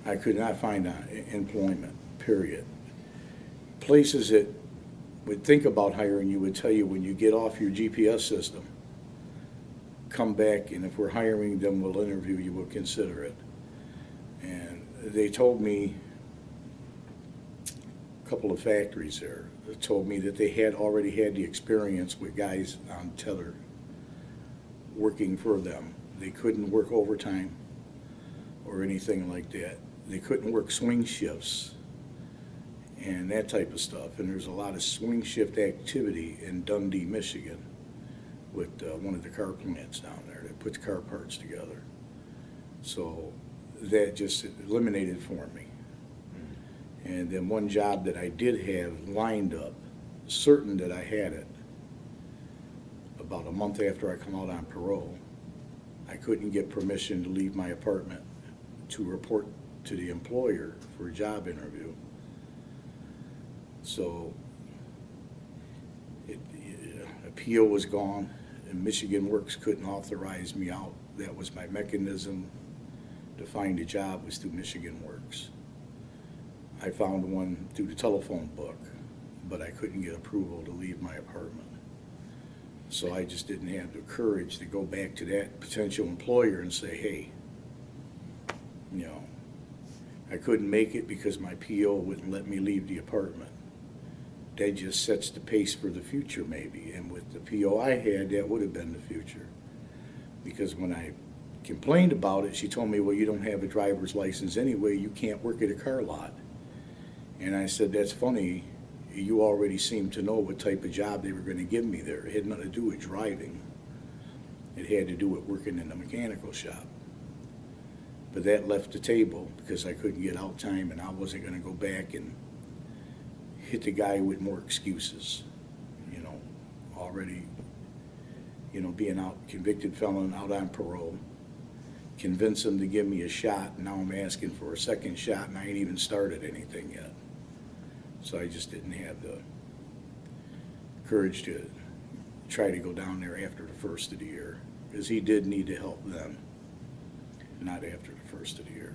I could not find employment, period. Places that would think about hiring you would tell you when you get off your GPS system, come back, and if we're hiring them, we'll interview you, we'll consider it. And they told me, a couple of factories there, that told me that they had already had the experience with guys on tether working for them. They couldn't work overtime or anything like that. They couldn't work swing shifts and that type of stuff. And there's a lot of swing shift activity in Dundee, Michigan, with one of the car plants down there that puts car parts together. So that just eliminated for me. And then one job that I did have lined up, certain that I had it, about a month after I come out on parole, I couldn't get permission to leave my apartment to report to the employer for a job interview. So appeal was gone, and Michigan Works couldn't authorize me out. That was my mechanism to find a job, was through Michigan Works. I found one through the telephone book, but I couldn't get approval to leave my apartment. So I just didn't have the courage to go back to that potential employer and say, hey, you know, I couldn't make it because my PO wouldn't let me leave the apartment. That just sets the pace for the future maybe. And with the PO I had, that would have been the future. Because when I complained about it, she told me, well, you don't have a driver's license anyway, you can't work at a car lot. And I said, that's funny, you already seemed to know what type of job they were going to give me there. It had nothing to do with driving. It had to do with working in the mechanical shop. But that left the table because I couldn't get out time, and I wasn't going to go back and hit the guy with more excuses. You know, already, you know, being out, convicted felon, out on parole, convince him to give me a shot, and now I'm asking for a second shot, and I ain't even started anything yet. So I just didn't have the courage to try to go down there after the first of the year, because he did need to help then, not after the first of the year.